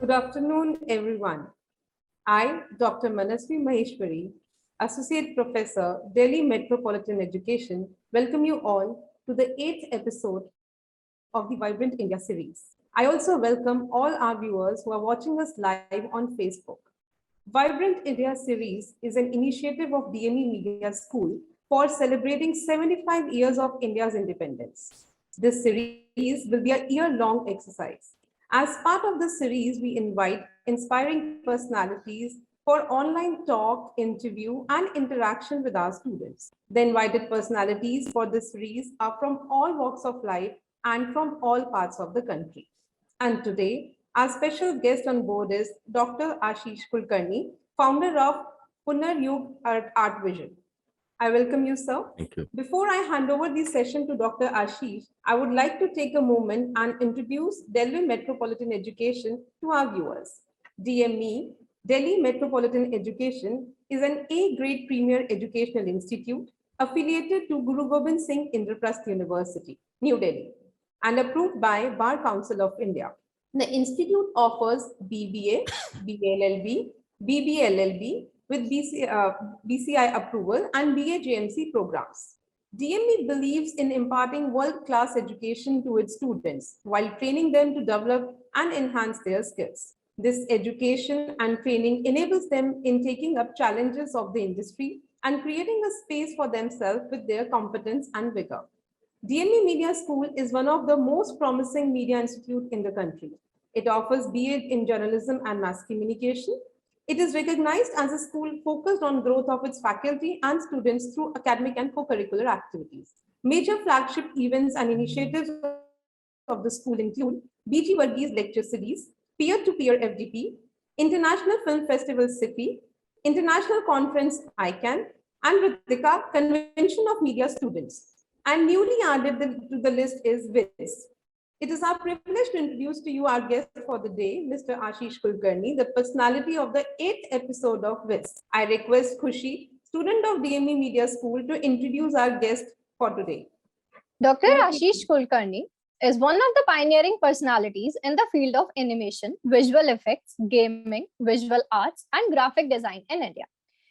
Good afternoon, everyone. I, Dr. Manasvi Maheshwari, Associate Professor, Delhi Metropolitan Education, welcome you all to the 8th episode of the Vibrant India series. I also welcome all our viewers who are watching us live on Facebook. Vibrant India series is an initiative of DME Media School for celebrating 75 years of India's independence. This series will be a year-long exercise. As part of the series, we invite inspiring personalities for online talk, interview, and interaction with our students. The invited personalities for this series are from all walks of life and from all parts of the country. And today, our special guest on board is Dr. Ashish Kulkarni, founder of Punaryug Art Vision. I welcome you, sir. Thank you. Before I hand over the session to Dr. Ashish, I would like to take a moment and introduce Delhi Metropolitan Education to our viewers. DME, Delhi Metropolitan Education, is an A-grade premier educational institute affiliated to Guru Gobind Singh Indraprasth University, New Delhi, and approved by Bar Council of India. The institute offers BBA, BLLB, BBLLB, with BCI approval and BA-JMC programs. DME believes in imparting world-class education to its students while training them to develop and enhance their skills. This education and training enables them in taking up challenges of the industry and creating a space for themselves with their competence and vigor. DME Media School is one of the most promising media institutes in the country. It offers BA in journalism and mass communication. It is recognized as a school focused on growth of its faculty and students through academic and co-curricular activities. Major flagship events and initiatives of the school include BG Varghese Lecture Series, Peer-to-Peer FDP, International Film Festival SIFI, International Conference ICANN, and Ritika Convention of Media Students. And newly added to the list is WIS. It is our privilege to introduce to you our guest for the day, Mr. Ashish Kulkarni, the personality of the 8th episode of WIS. I request Khushi, student of DME Media School, to introduce our guest for today. Dr. Ashish Kulkarni is one of the pioneering personalities in the field of animation, visual effects, gaming, visual arts, and graphic design in India.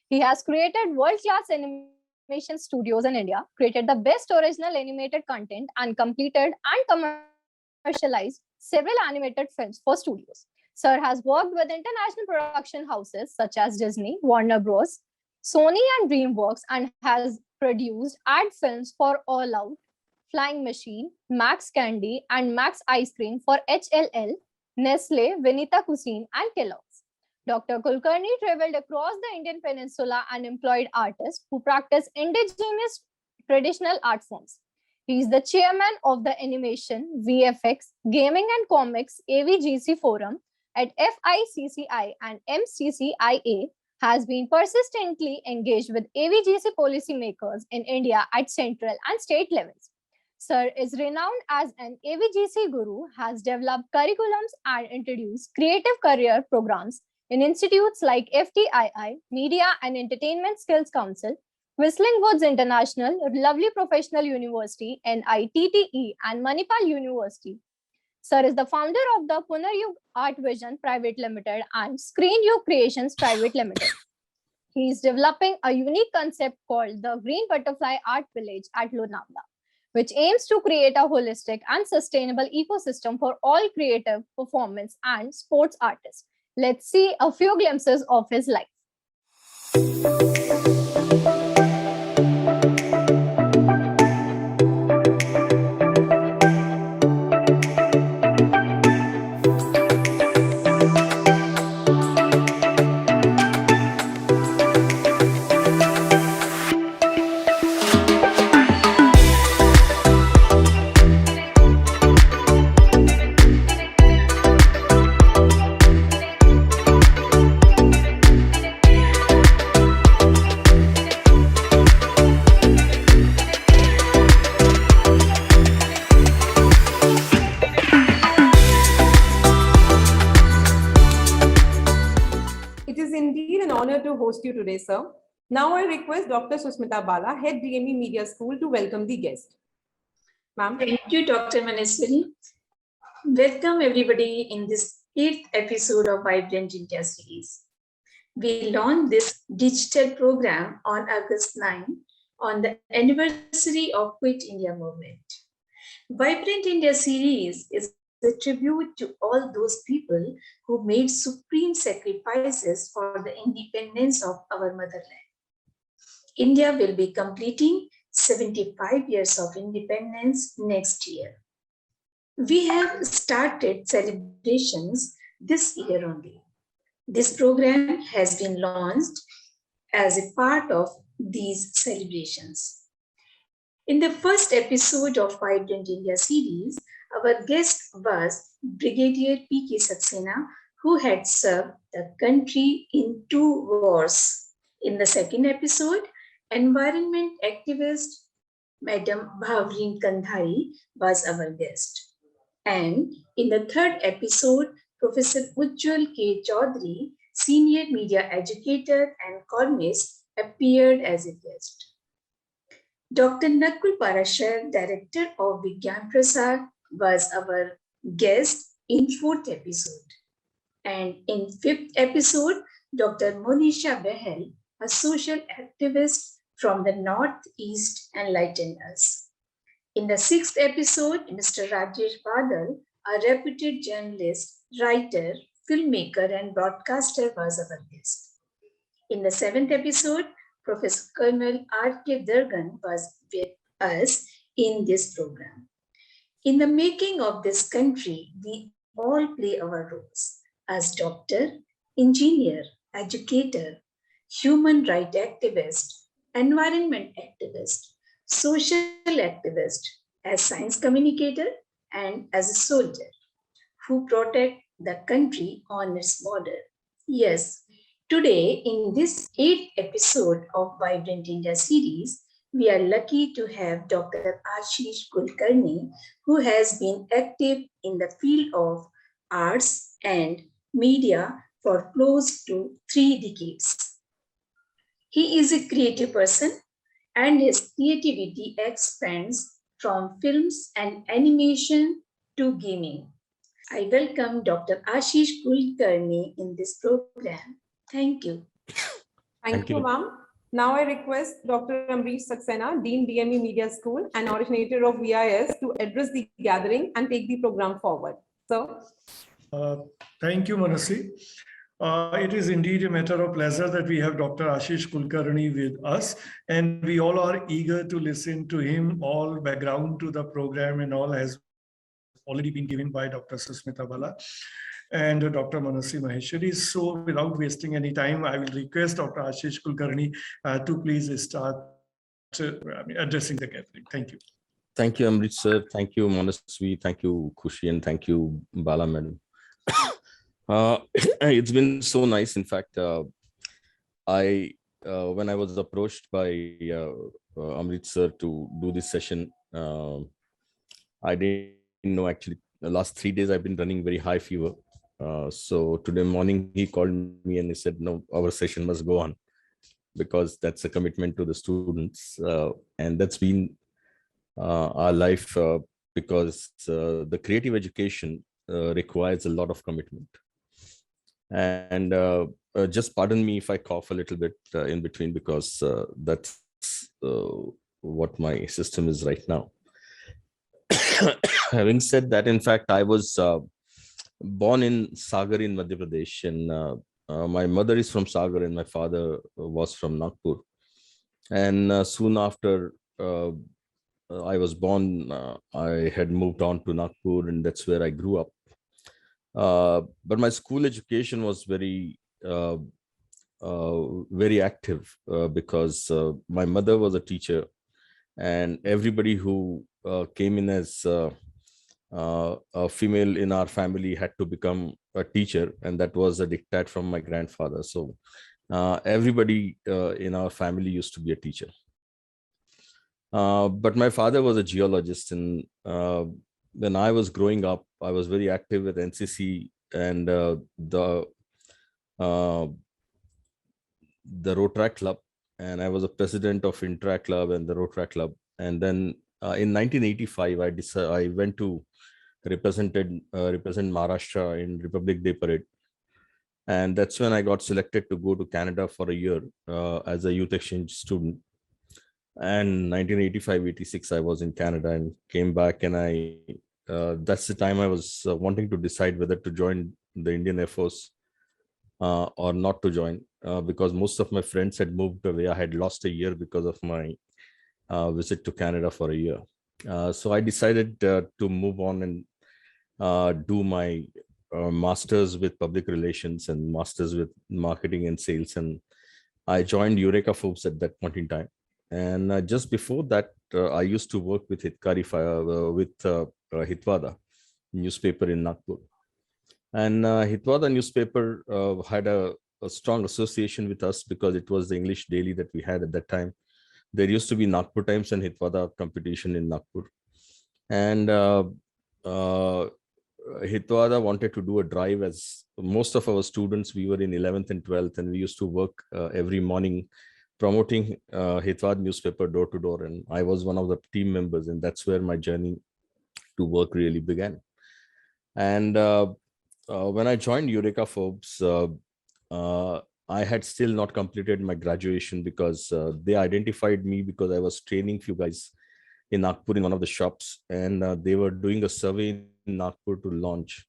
He has created world-class animation studios in India, created the best original animated content, and completed and commercialized several animated films for studios. Sir has worked with international production houses such as Disney, Warner Bros., Sony, and DreamWorks, and has produced ad films for All Out, Flying Machine, Max Candy, and Max Ice Cream for HLL, Nestle, Vinita Cuisine, and Kellogg's. Dr. Kulkarni traveled across the Indian peninsula and employed artists who practice indigenous traditional art forms. He is the chairman of the Animation, VFX, Gaming and Comics AVGC Forum at FICCI and MCCIA, has been persistently engaged with AVGC policymakers in India at central and state levels. Sir is renowned as an AVGC guru, has developed curriculums and introduced creative career programs in institutes like FTII, Media and Entertainment Skills Council, Whistling Woods International, Lovely Professional University, NITTE, and Manipal University. Sir is the founder of the Punaryug Art Vision Private Limited and Screenyug Creations Private Limited. He is developing a unique concept called the Green Butterfly Art Village at Lonavala, which aims to create a holistic and sustainable ecosystem for all creative, performance, and sports artists. Let's see a few glimpses of his life. Host you today, sir. Now I request Dr. Susmita Bala, Head DME Media School, to welcome the guest. Ma'am. Thank you, Dr. Manasvi. Welcome everybody in this 8th episode of Vibrant India series. We launched this digital program on August 9 on the anniversary of Quit India movement. Vibrant India series is a tribute to all those people who made supreme sacrifices for the independence of our motherland. India will be completing 75 years of independence next year. We have started celebrations this year only. This program has been launched as a part of these celebrations. In the first episode of Vibrant India series, our guest was Brigadier P.K. Saxena, who had served the country in 2 wars. In the second episode, environment activist Madam Bhavrin Kandhari was our guest. And in the third episode, Professor Ujjwal K. Chaudhary, senior media educator and columnist, appeared as a guest. Dr. Nakul Parashar, director of Vigyan Prasar, was our guest in fourth episode. And in fifth episode, Dr. Monisha Behel, a social activist from the Northeast, enlightened us. In the sixth episode, Mr. Rajesh Badal, a reputed journalist, writer, filmmaker, and broadcaster, was our guest. In the seventh episode, Professor Colonel R.K. Durgan was with us in this program. In the making of this country, we all play our roles as doctor, engineer, educator, human rights activist, environment activist, social activist, as science communicator, and as a soldier who protect the country on its border. Yes, today in this 8th episode of Vibrant India series, we are lucky to have Dr. Ashish Kulkarni, who has been active in the field of arts and media for close to 3 decades. He is a creative person and his creativity expands from films and animation to gaming. I welcome Dr. Ashish Kulkarni in this program. Thank you. Thank you, ma'am. Now I request Dr. Amrish Saxena, Dean DME Media School and originator of VIS, to address the gathering and take the program forward. Sir. Thank you, Manasi. It is indeed a matter of pleasure that we have Dr. Ashish Kulkarni with us, and we all are eager to listen to him. All background to the program and all has already been given by Dr. Susmita Bala and Dr. Manasi Maheshwari. So without wasting any time, I will request Dr. Ashish Kulkarni to please start addressing the gathering. Thank you. Thank you, Amrit sir. Thank you, Manasvi. Thank you, Khushi, and thank you, Bala madam. It's been so nice. In fact, when I was approached by Amrit sir to do this session, I didn't know actually. The last 3 days I've been running very high fever. So today morning he called me and he said, "No, our session must go on because that's a commitment to the students," and that's been our life because the creative education requires a lot of commitment. And just pardon me if I cough a little bit in between because that's what my system is right now. Having said that, in fact, I was born in Sagar in Madhya Pradesh, and my mother is from Sagar and my father was from Nagpur. And soon after I was born, I had moved on to Nagpur, and that's where I grew up. But my school education was very active because my mother was a teacher, and everybody who came in as a female in our family had to become a teacher, and that was a diktat from my grandfather. So everybody in our family used to be a teacher. But my father was a geologist, and when I was growing up, I was very active with NCC and the Rotaract Club, and I was a president of Intra Club and the Rotaract Club. And then in 1985, I went to represent Maharashtra in Republic Day parade. And that's when I got selected to go to Canada for a year as a youth exchange student. And 1985-86, I was in Canada and came back, and that's the time I was wanting to decide whether to join the Indian Air Force or not to join, because most of my friends had moved away. I had lost a year because of my visit to Canada for a year. So I decided to move on and do my master's with public relations and master's with marketing and sales. And I joined Eureka Forbes at that point in time. And just before that, I used to work with Hitwada newspaper in Nagpur. And Hitwada newspaper had a strong association with us because it was the English daily that we had at that time. There used to be Nagpur Times and Hitwada competition in Nagpur. And Hitwada wanted to do a drive, as most of our students, we were in 11th and 12th, and we used to work every morning promoting Hitwada newspaper door to door. And I was one of the team members, and that's where my journey to work really began. And when I joined Eureka Forbes, I had still not completed my graduation because they identified me because I was training few guys in Nagpur in one of the shops, and they were doing a survey in Nagpur to launch.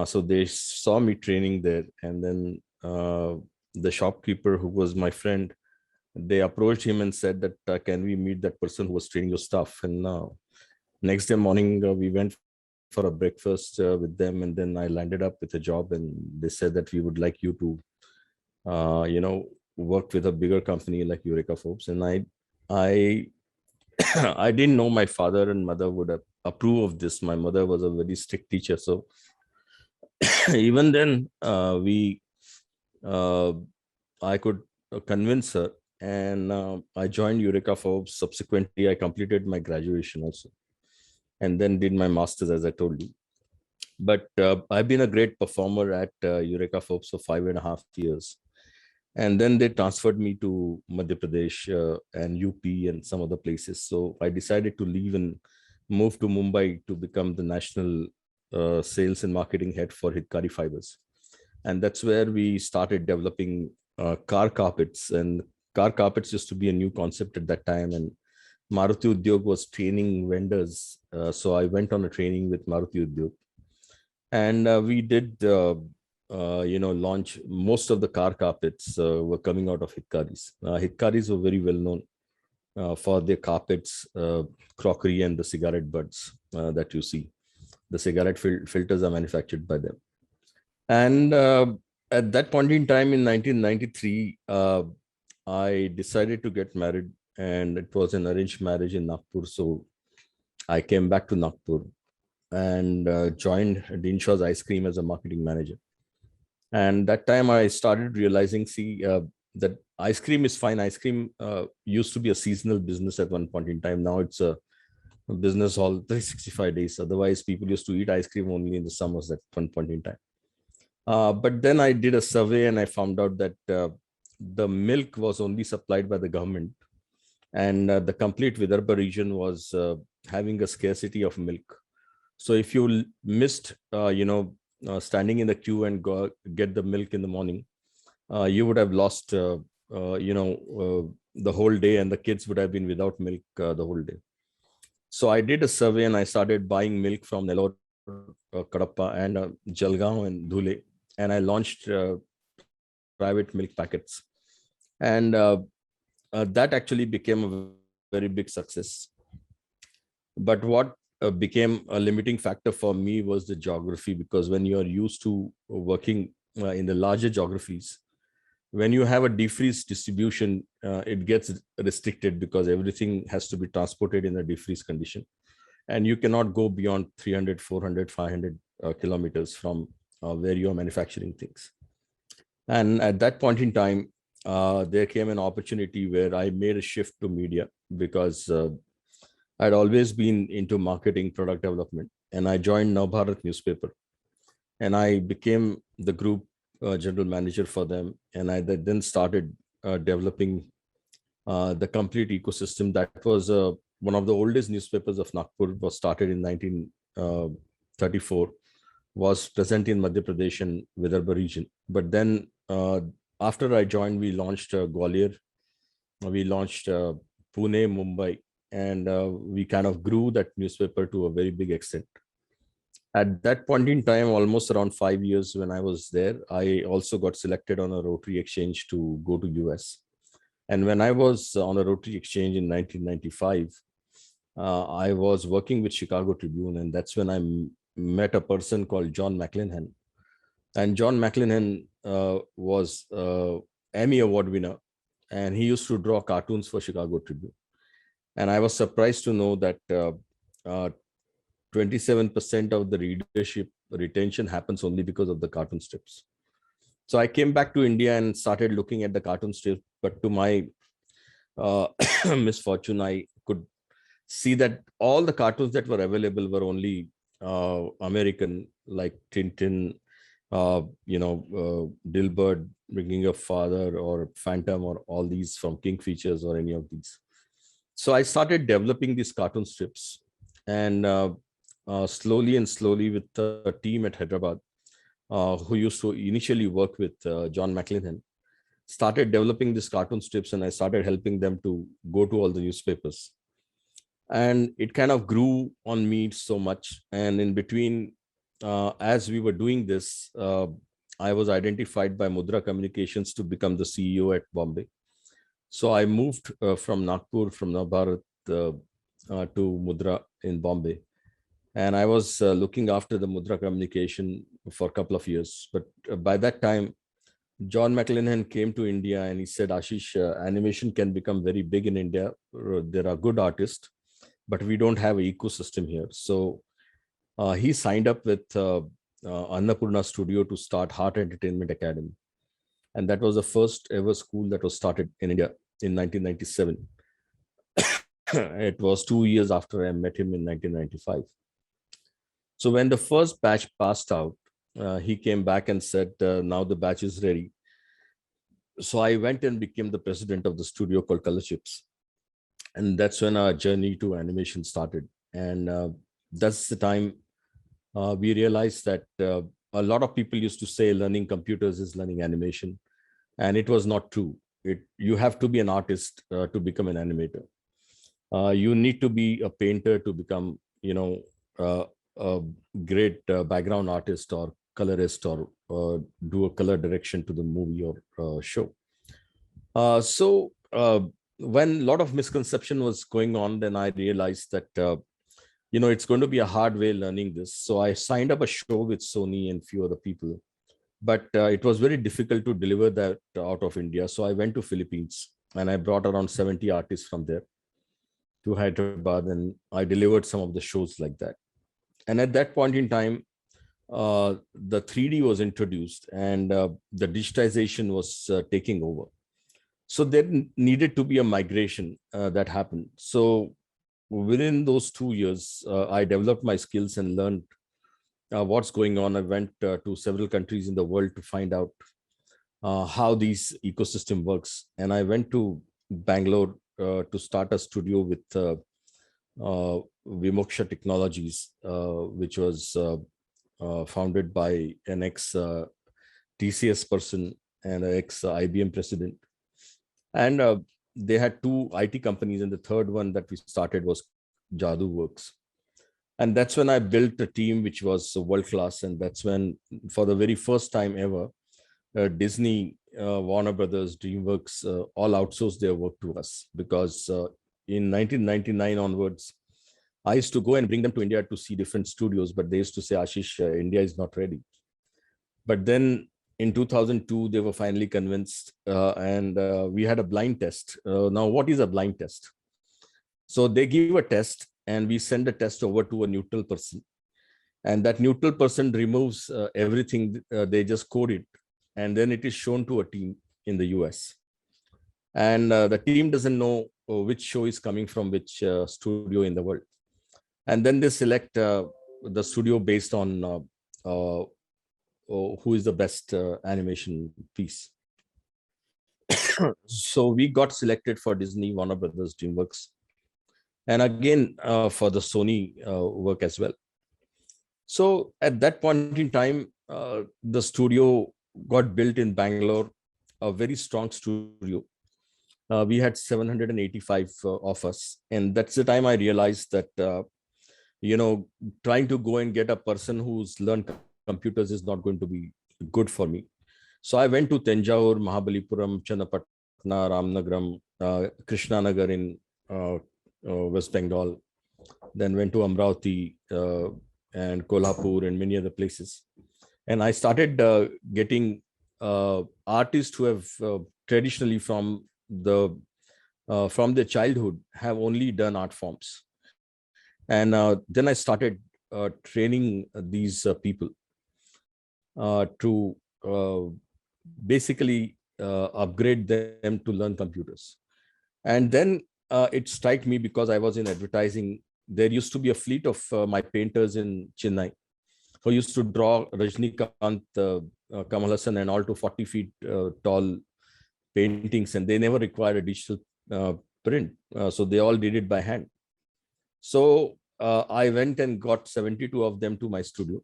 So they saw me training there, and then the shopkeeper, who was my friend, they approached him and said that, can we meet that person who was training your stuff? And next day morning, we went for a breakfast with them, and then I landed up with a job, and they said that we would like you to work with a bigger company like Eureka Forbes. And I I didn't know my father and mother would approve of this. My mother was a very strict teacher, so even then I could convince her, and I joined Eureka Forbes. Subsequently, I completed my graduation also, and then did my master's, as I told you. But I've been a great performer at Eureka Forbes for 5.5 years. And then they transferred me to Madhya Pradesh and UP and some other places. So I decided to leave and move to Mumbai to become the national sales and marketing head for Hitkari Fibers. And that's where we started developing car carpets. And car carpets used to be a new concept at that time. And Maruti Udyog was training vendors. So I went on a training with Maruti Udyog. And we did launch most of the car carpets were coming out of Hitkaris. Hitkaris were very well known for their carpets, crockery, and the cigarette butts that you see. The cigarette filters are manufactured by them. And at that point in time in 1993, I decided to get married, and it was an arranged marriage in Nagpur. So I came back to Nagpur and joined Dean Shaw's Ice Cream as a marketing manager. And that time I started realizing, that ice cream is fine. Ice cream used to be a seasonal business at one point in time. Now it's a business all 365 days. Otherwise, people used to eat ice cream only in the summers at one point in time. But then I did a survey, and I found out that the milk was only supplied by the government, and the complete Vidarbha region was having a scarcity of milk. So if you missed, standing in the queue and go get the milk in the morning, you would have lost, the whole day, and the kids would have been without milk the whole day. So I did a survey, and I started buying milk from Nellore, Kadapa, and Jalgaon and Dhule, and I launched private milk packets, and that actually became a very big success. But what became a limiting factor for me was the geography, because when you are used to working in the larger geographies, when you have a defreeze distribution, it gets restricted because everything has to be transported in a defreeze condition, and you cannot go beyond 300, 400, 500 kilometers from where you are manufacturing things. And at that point in time, there came an opportunity where I made a shift to media, because I'd always been into marketing, product development, and I joined Navbharat newspaper, and I became the group general manager for them. And I then started developing the complete ecosystem. That was one of the oldest newspapers of Nagpur. Was started in 34, was present in Madhya Pradesh and Vidarbha region. But then after I joined, we launched Gwalior, we launched Pune, Mumbai, and we kind of grew that newspaper to a very big extent. At that point in time, almost around 5 years when I was there, I also got selected on a Rotary Exchange to go to US. And when I was on a Rotary Exchange in 1995, I was working with Chicago Tribune, and that's when I met a person called John McClenaghan. And John McClenaghan was Emmy Award winner, and he used to draw cartoons for Chicago Tribune. And I was surprised to know that 27% of the readership retention happens only because of the cartoon strips. So I came back to India and started looking at the cartoon strips, but to my misfortune, I could see that all the cartoons that were available were only American, like Tintin, Dilbert, Bringing Up Father, or Phantom, or all these from King Features, or any of these. So I started developing these cartoon strips, and slowly with a team at Hyderabad, who used to initially work with John McClenaghan, started developing these cartoon strips, and I started helping them to go to all the newspapers. And it kind of grew on me so much. And in between, as we were doing this, I was identified by Mudra Communications to become the CEO at Bombay. So I moved from Nagpur, from Navbharat to Mudra in Bombay. And I was looking after the Mudra Communication for a couple of years. But by that time, John McClenaghan came to India and he said, Ashish, animation can become very big in India. There are good artists, but we don't have an ecosystem here. So he signed up with Annapurna Studio to start Heart Entertainment Academy. And that was the first ever school that was started in India in 1997. It was 2 years after I met him in 1995. So when the first batch passed out, he came back and said, now the batch is ready. So I went and became the president of the studio called Color Chips. And that's when our journey to animation started. And that's the time we realized that a lot of people used to say learning computers is learning animation. And it was not true. You have to be an artist to become an animator. You need to be a painter to become, a great background artist or colorist, or do a color direction to the movie or show. So when a lot of misconception was going on, then I realized that, it's going to be a hard way learning this. So I signed up a show with Sony and few other people, but it was very difficult to deliver that out of India. So I went to Philippines and I brought around 70 artists from there to Hyderabad, and I delivered some of the shows like that. And at that point in time, the 3D was introduced and the digitization was taking over. So there needed to be a migration that happened. So within those 2 years, I developed my skills and learned what's going on. I went to several countries in the world to find out how this ecosystem works. And I went to Bangalore to start a studio with Vimoksha Technologies, which was founded by an ex-TCS person and an ex-IBM president. And they had 2 IT companies, and the third one that we started was Jadu Works. And that's when I built a team which was world-class. And that's when, for the very first time ever, Disney, Warner Brothers, DreamWorks, all outsourced their work to us. Because in 1999 onwards, I used to go and bring them to India to see different studios, but they used to say, Ashish, India is not ready. But then in 2002, they were finally convinced, and we had a blind test. Now, what is a blind test? So they give a test and we send the test over to a neutral person. And that neutral person removes everything. They just code it. And then it is shown to a team in the US. And the team doesn't know which show is coming from which studio in the world. And then they select the studio based on who is the best animation piece. So we got selected for Disney, Warner Brothers, DreamWorks, and again for the Sony work as well. So at that point in time, the studio got built in Bangalore, a very strong studio. We had 785 of us. And that's the time I realized that, trying to go and get a person who's learned computers is not going to be good for me. So I went to Tanjore, Mahabalipuram, Channapatna, Ramnagaram, Krishnanagar in West Bengal, then went to Amravati and Kolhapur and many other places. And I started getting artists who have traditionally from their childhood have only done art forms. And then I started training these people to basically upgrade them to learn computers. And then it struck me, because I was in advertising, there used to be a fleet of my painters in Chennai who used to draw Rajnikant, Kamal Hassan and all to 40 feet tall paintings, and they never required a digital print. So they all did it by hand. So I went and got 72 of them to my studio.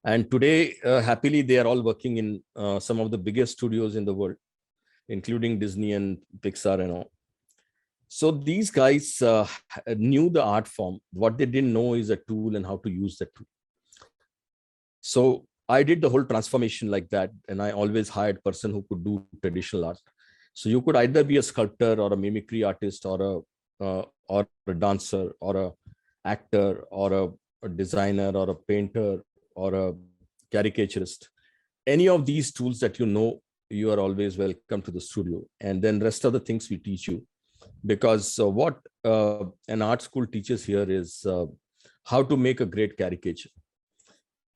And today, happily, they are all working in some of the biggest studios in the world, including Disney and Pixar and all. So these guys knew the art form. What they didn't know is a tool and how to use the tool. So I did the whole transformation like that. And I always hired a person who could do traditional art. So you could either be a sculptor or a mimicry artist or a dancer or a actor or a designer or a painter or a caricaturist. Any of these tools that you are always welcome to the studio. And then rest of the things we teach you. Because what an art school teaches here is how to make a great caricature.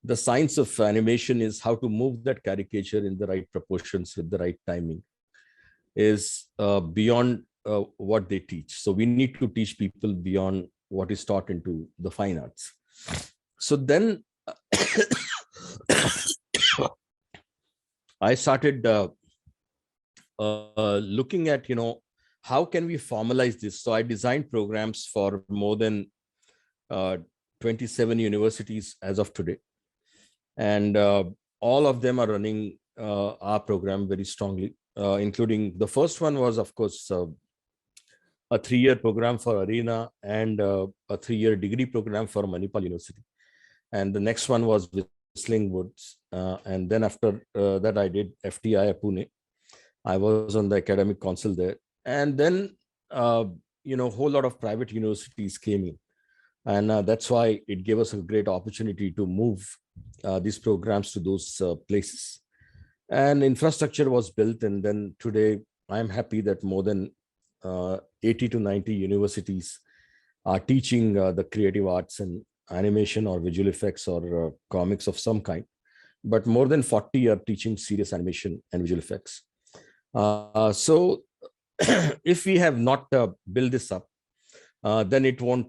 The science of animation is how to move that caricature in the right proportions with the right timing, is beyond what they teach. So we need to teach people beyond what is taught into the fine arts. So then I started looking at, how can we formalize this? So I designed programs for more than 27 universities as of today. And all of them are running our program very strongly, including the first one was, of course, a 3-year program for Arena and a 3-year degree program for Manipal University. And the next one was Whistling Woods. And then after that, I did FTI Pune. I was on the academic council there. And then, a whole lot of private universities came in. And that's why it gave us a great opportunity to move these programs to those places. And infrastructure was built. And then today, I'm happy that more than 80 to 90 universities are teaching the creative arts and animation or visual effects or comics of some kind. But more than 40 are teaching serious animation and visual effects. So if we have not built this up, then it won't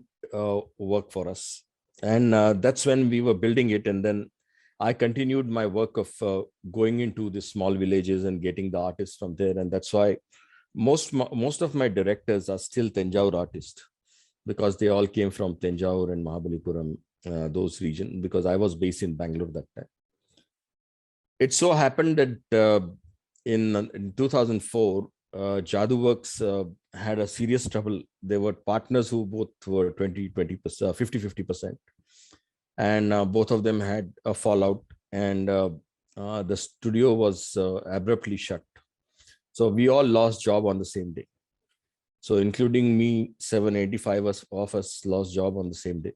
work for us. And that's when we were building it. And then I continued my work of going into the small villages and getting the artists from there. And that's why most of my directors are still Tanjore artists, because they all came from Tanjore and Mahabalipuram, those regions, because I was based in Bangalore that time. It so happened that in 2004, JaduWorks had a serious trouble. There were partners who both were 20%, 50%. And both of them had a fallout, and the studio was abruptly shut. So we all lost job on the same day. So including me, 785 of us lost job on the same day.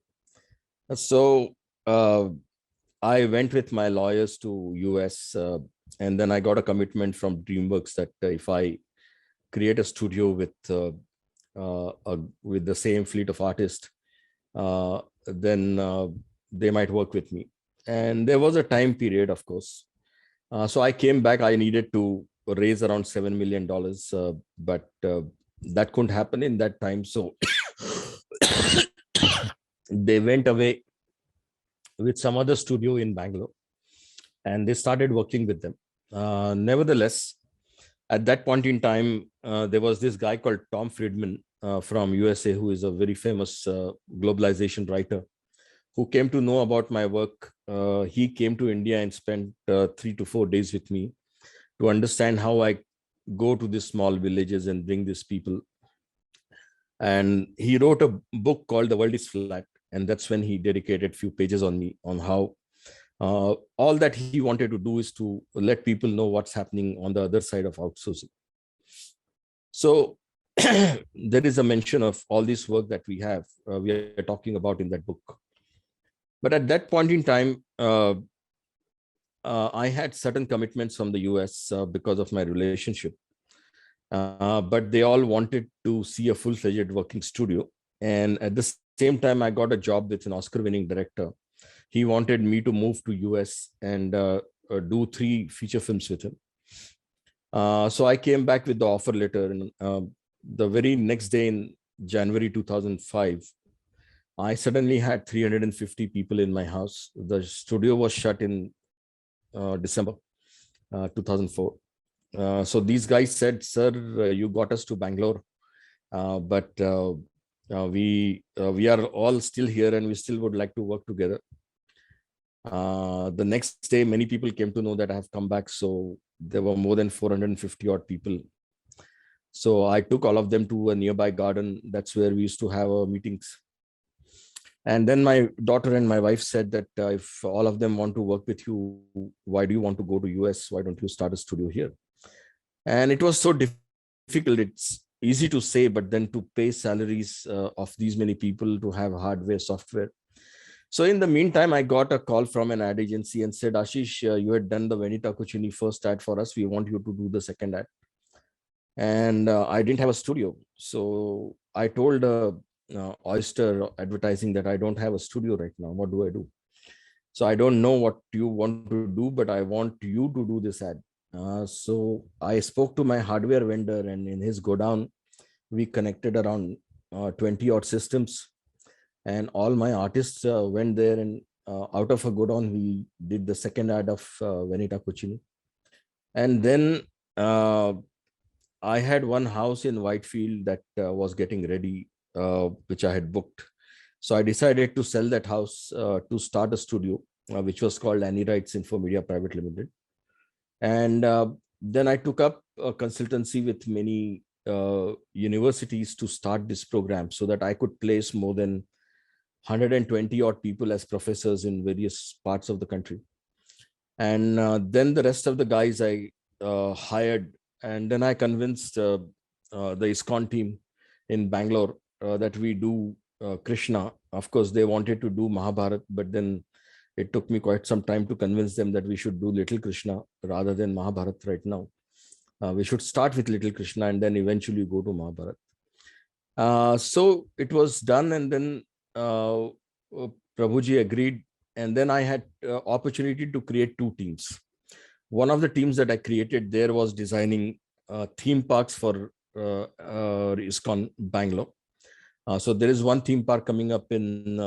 So I went with my lawyers to US, and then I got a commitment from DreamWorks that if I create a studio with the same fleet of artists, then they might work with me. And there was a time period, of course. So I came back. I needed to raise around $7 million, but that couldn't happen in that time. So they went away with some other studio in Bangalore, and they started working with them. Nevertheless, at that point in time, there was this guy called Tom Friedman from USA, who is a very famous globalization writer, who came to know about my work, he came to India and spent 3 to 4 days with me to understand how I go to these small villages and bring these people. And he wrote a book called The World is Flat. And that's when he dedicated few pages on me, on how all that he wanted to do is to let people know what's happening on the other side of outsourcing. So there is a mention of all this work that we are talking about in that book. But at that point in time, I had certain commitments from the US because of my relationship. But they all wanted to see a full-fledged working studio. And at the same time, I got a job with an Oscar-winning director. He wanted me to move to US and do 3 feature films with him. So I came back with the offer letter, and the very next day in January 2005, I suddenly had 350 people in my house. The studio was shut in December 2004. So these guys said, "Sir, you got us to Bangalore, but we are all still here and we still would like to work together." The next day, many people came to know that I have come back. So there were more than 450 odd people. So I took all of them to a nearby garden. That's where we used to have our meetings. And then my daughter and my wife said that if all of them want to work with you, why do you want to go to US? Why don't you start a studio here? And it was so difficult. It's easy to say, but then to pay salaries of these many people, to have hardware, software. So in the meantime, I got a call from an ad agency and said, "Ashish, you had done the Vanita Cucini first ad for us. We want you to do the second ad." And I didn't have a studio. So I told Oyster Advertising that I don't have a studio right now. What do I do? So I don't know what you want to do, but I want you to do this ad. So I spoke to my hardware vendor, and in his godown, we connected around 20 odd systems. And all my artists went there, and out of a godown, we did the second ad of Vanita Cucini. And then I had one house in Whitefield that was getting ready, which I had booked. So I decided to sell that house to start a studio, which was called Annie Wrights Infomedia Private Limited. And then I took up a consultancy with many universities to start this program so that I could place more than 120 odd people as professors in various parts of the country. And then the rest of the guys I hired, and then I convinced the ISKCON team in Bangalore that we do Krishna. Of course, they wanted to do Mahabharat, but then it took me quite some time to convince them that we should do Little Krishna rather than Mahabharat right now. We should start with Little Krishna and then eventually go to Mahabharat. So it was done, and then Prabhuji agreed. And then I had opportunity to create 2 teams. One of the teams that I created there was designing theme parks for ISKCON Bangalore. So there is one theme park coming up in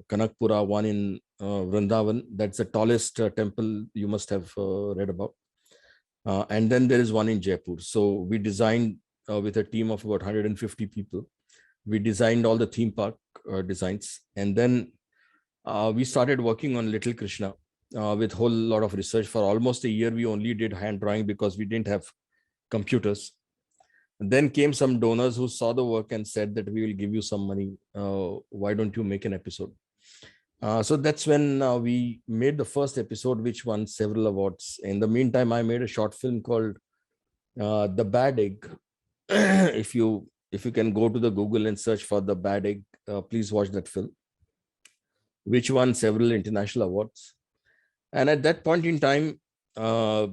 Kanakpura, one in Vrindavan. That's the tallest temple you must have read about. And then there is one in Jaipur. So we designed with a team of about 150 people. We designed all the theme park designs. And then we started working on Little Krishna with a whole lot of research. For almost a year, we only did hand drawing because we didn't have computers. And then came some donors who saw the work and said that we will give you some money. Why don't you make an episode? So that's when we made the first episode, which won several awards. In the meantime, I made a short film called The Bad Egg. If you can go to the Google and search for The Bad Egg, please watch that film, which won several international awards. And at that point in time, I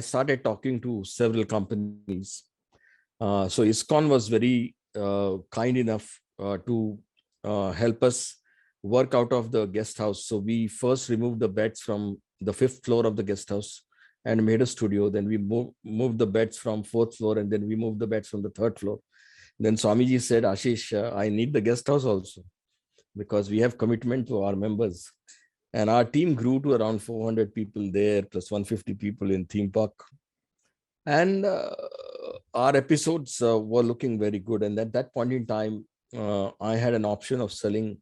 started talking to several companies. So ISKCON was very kind enough to help us work out of the guest house. So we first removed the beds from the 5th floor of the guest house and made a studio. Then we moved the beds from 4th floor, and then we moved the beds from the 3rd floor. Then Swamiji said, "Ashish, I need the guest house also, because we have commitment to our members." And our team grew to around 400 people there, plus 150 people in theme park. And our episodes were looking very good. And at that point in time, I had an option of selling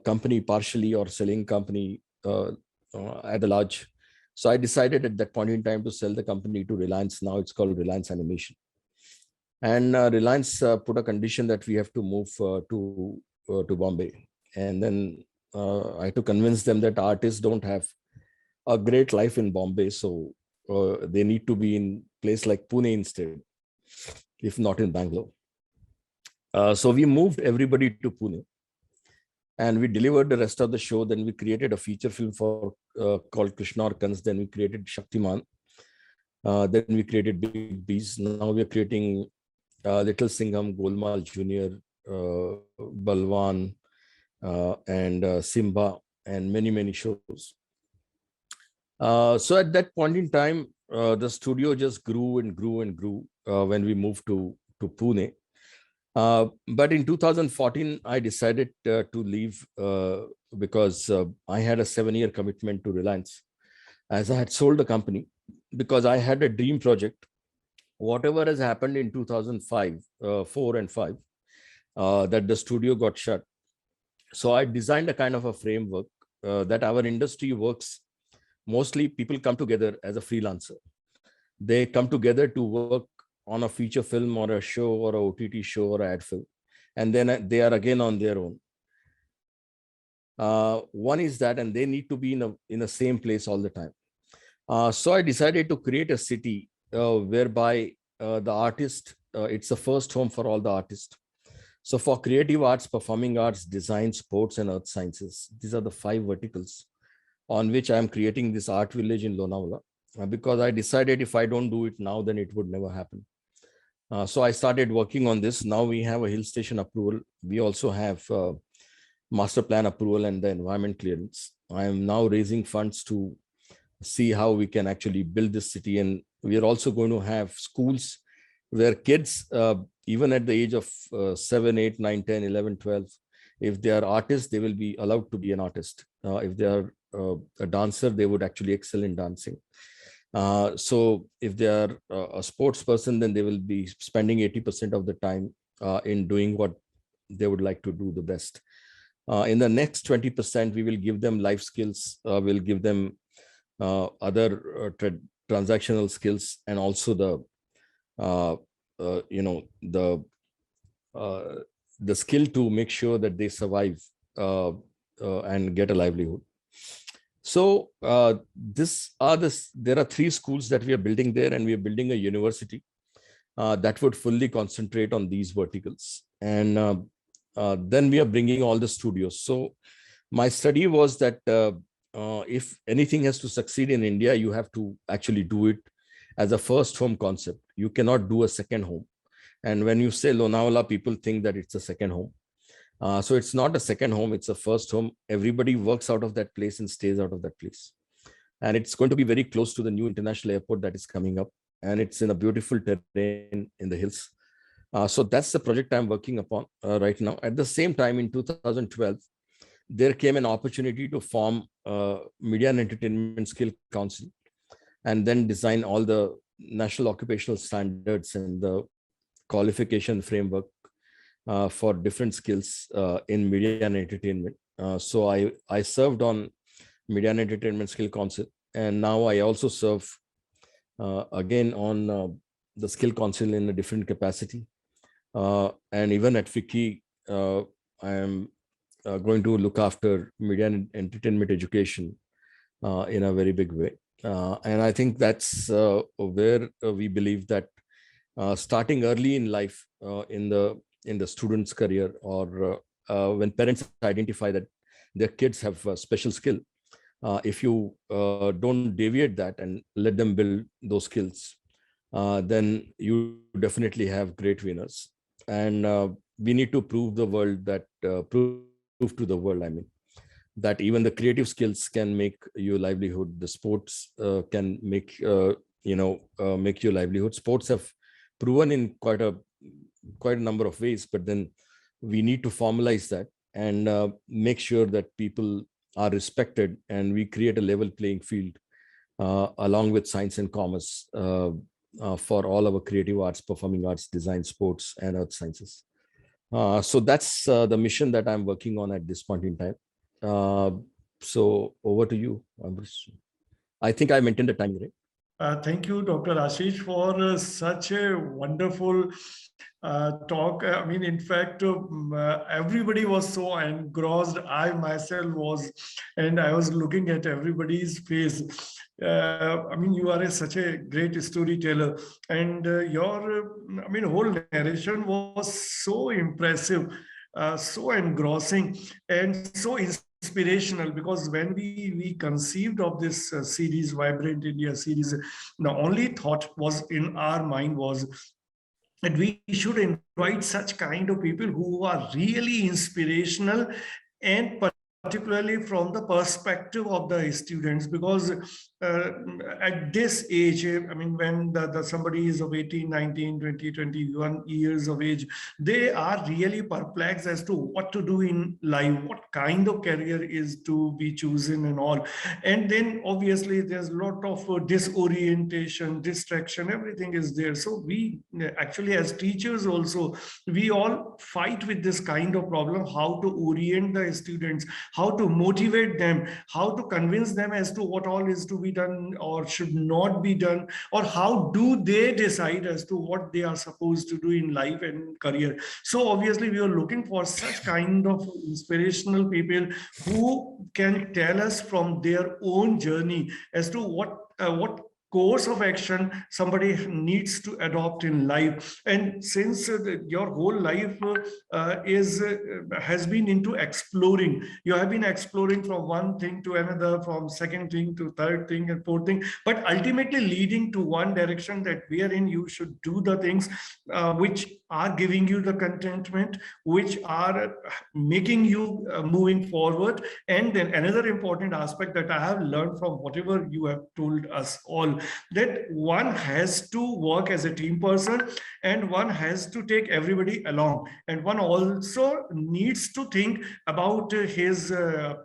company partially or selling company at a large. So I decided at that point in time to sell the company to Reliance. Now it's called Reliance Animation. And Reliance put a condition that we have to move to Bombay. And then I had to convince them that artists don't have a great life in Bombay. So they need to be in place like Pune instead, if not in Bangalore. So we moved everybody to Pune. And we delivered the rest of the show. Then we created a feature film for called Krishna Aur Kans. Then we created Shaktiman. Then we created Big Bees. Now we are creating Little Singham, Golmaal Junior, Balwan, and Simba, and many shows. So at that point in time, the studio just grew and grew and grew when we moved to Pune. But in 2014, I decided to leave because I had a 7-year commitment to Reliance, as I had sold the company, because I had a dream project. Whatever has happened in 2005, 4 and 5, that the studio got shut. So I designed a kind of a framework that our industry works. Mostly people come together as a freelancer. They come together to work on a feature film or a show or a OTT show or an ad film. And then they are again on their own. One is that, and they need to be in the same place all the time. So I decided to create a city whereby the artist, it's the first home for all the artists. So for creative arts, performing arts, design, sports, and earth sciences, these are the 5 verticals on which I am creating this art village in Lonavala, because I decided if I don't do it now, then it would never happen. So I started working on this. Now we have a hill station approval. We also have master plan approval and the environment clearance. I am now raising funds to see how we can actually build this city. And we are also going to have schools where kids, even at the age of 7, 8, 9, 10, 11, 12, if they are artists, they will be allowed to be an artist. If they are a dancer, they would actually excel in dancing. So if they are a sports person, then they will be spending 80% of the time in doing what they would like to do the best. In the next 20%, we will give them life skills. We'll give them other transactional skills, and also the skill to make sure that they survive and get a livelihood. So there are 3 schools that we are building there, and we are building a university that would fully concentrate on these verticals. And then we are bringing all the studios. So my study was that if anything has to succeed in India, you have to actually do it as a first home concept. You cannot do a second home. And when you say Lonavala, people think that it's a second home. So it's not a second home, it's a first home. Everybody works out of that place and stays out of that place. And it's going to be very close to the new international airport that is coming up. And it's in a beautiful terrain in the hills. So that's the project I'm working upon right now. At the same time, in 2012, there came an opportunity to form Media and Entertainment Skill Council, and then design all the national occupational standards and the qualification framework for different skills in media and entertainment. So I served on Media and Entertainment Skill Council, and now I also serve again on the Skill Council in a different capacity. And even at FICCI, I am going to look after media and entertainment education in a very big way. And I think that's where we believe that starting early in life, in the student's career, or when parents identify that their kids have a special skill, if you don't deviate that and let them build those skills, then you definitely have great winners. And we need to prove the world that prove to the world, I mean, that even the creative skills can make your livelihood. The sports can make make your livelihood. Sports have proven in quite a number of ways, but then we need to formalize that and make sure that people are respected, and we create a level playing field along with science and commerce for all our creative arts, performing arts, design, sports, and earth sciences. So that's the mission that I'm working on at this point in time. So over to you, Ambrish. I think I maintained the time, right? Thank you, Dr. Ashish, for such a wonderful talk. I mean, in fact, everybody was so engrossed. I myself was, and I was looking at everybody's face. I mean, you are such a great storyteller, and I mean, whole narration was so impressive, so engrossing, and so inspirational, because when we conceived of this series, Vibrant India series, the only thought was in our mind was that we should invite such kind of people who are really inspirational, and particularly from the perspective of the students, because at this age, I mean, when somebody is of 18, 19, 20, 21 years of age, they are really perplexed as to what to do in life, what kind of career is to be chosen and all. And then obviously there's a lot of disorientation, distraction, everything is there. So we actually, as teachers also, we all fight with this kind of problem, how to orient the students, how to motivate them, how to convince them as to what all is to be done or should not be done, or how do they decide as to what they are supposed to do in life and career. So obviously we are looking for such kind of inspirational people who can tell us from their own journey as to what course of action somebody needs to adopt in life. And since your whole life is has been into exploring, you have been exploring from one thing to another, from second thing to third thing and fourth thing, but ultimately leading to one direction, that wherein you should do the things which are giving you the contentment, which are making you moving forward. And then another important aspect that I have learned from whatever you have told us all, that one has to work as a team person, and one has to take everybody along, and one also needs to think about his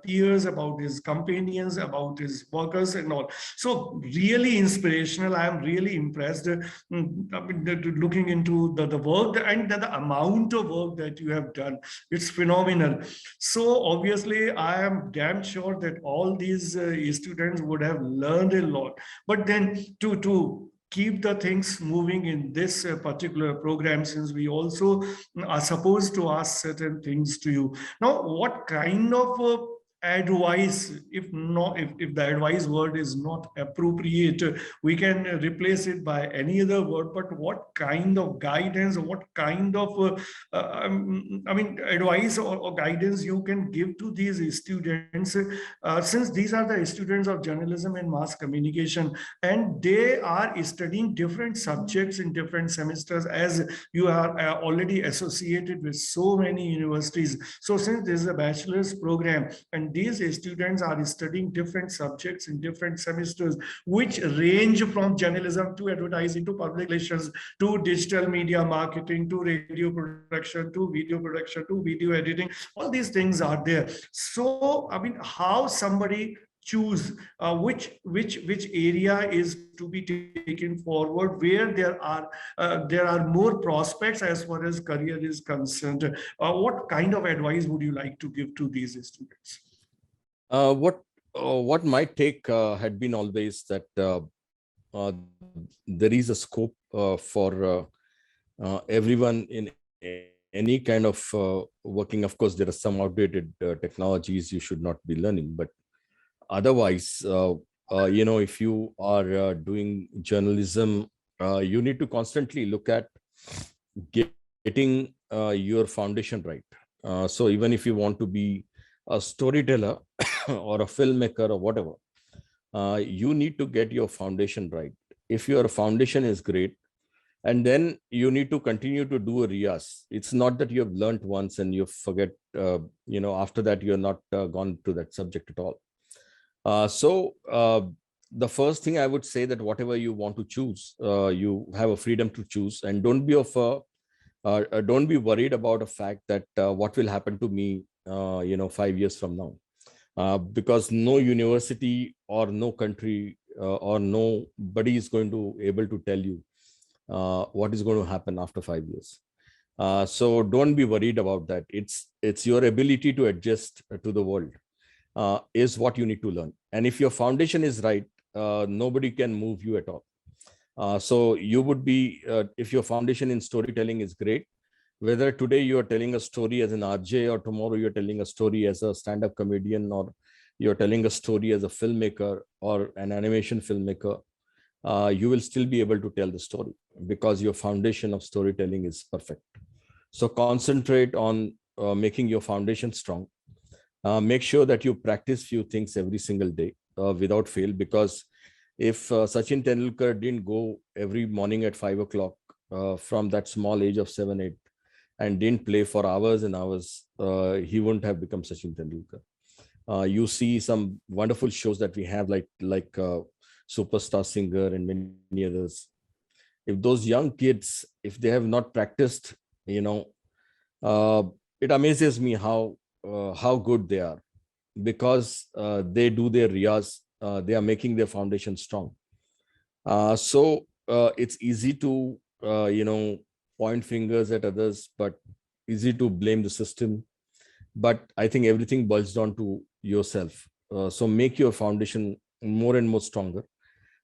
peers, about his companions, about his workers and all. So really inspirational. I am really impressed looking into the work and the amount of work that you have done. It's phenomenal. So obviously I am damn sure that all these students would have learned a lot. But then to keep the things moving in this particular program, since we also are supposed to ask certain things to you. Now, what kind of advice, if the advice word is not appropriate, we can replace it by any other word, but what kind of guidance, what kind of I mean, advice or guidance you can give to these students, since these are the students of journalism and mass communication, and they are studying different subjects in different semesters, as you are already associated with so many universities. So since this is a bachelor's program, and these students are studying different subjects in different semesters, which range from journalism to advertising to public relations to digital media marketing to radio production to video production to video editing, all these things are there. So I mean, how somebody choose which area is to be taken forward, where there are more prospects as far as career is concerned. What kind of advice would you like to give to these students? What my take had been always that there is a scope for everyone in any kind of working. Of course, there are some outdated technologies you should not be learning, but otherwise, if you are doing journalism, you need to constantly look at getting your foundation right. So even if you want to be a storyteller or a filmmaker or whatever, you need to get your foundation right. If your foundation is great, and then you need to continue to do a riyas. It's not that you have learned once and you forget, after that you're not gone to that subject at all. So the first thing I would say, that whatever you want to choose, you have a freedom to choose, and don't be worried about the fact that what will happen to me 5 years from now, because no university or no country or nobody is going to able to tell you what is going to happen after 5 years. So don't be worried about that. It's your ability to adjust to the world is what you need to learn. And if your foundation is right, nobody can move you at all. So you would be, if your foundation in storytelling is great, whether today you are telling a story as an RJ or tomorrow you're telling a story as a stand-up comedian, or you're telling a story as a filmmaker or an animation filmmaker, you will still be able to tell the story because your foundation of storytelling is perfect. So concentrate on making your foundation strong. Make sure that you practice few things every single day without fail, because if Sachin Tendulkar didn't go every morning at 5 o'clock from that small age of 7, 8, and didn't play for hours and hours, he wouldn't have become Sachin Tendulkar. You see some wonderful shows that we have, like Superstar Singer and many others. If those young kids, if they have not practiced, it amazes me how good they are, because they do their riyaz, they are making their foundation strong. So it's easy to point fingers at others, but easy to blame the system. But I think everything boils down to yourself. So make your foundation more and more stronger.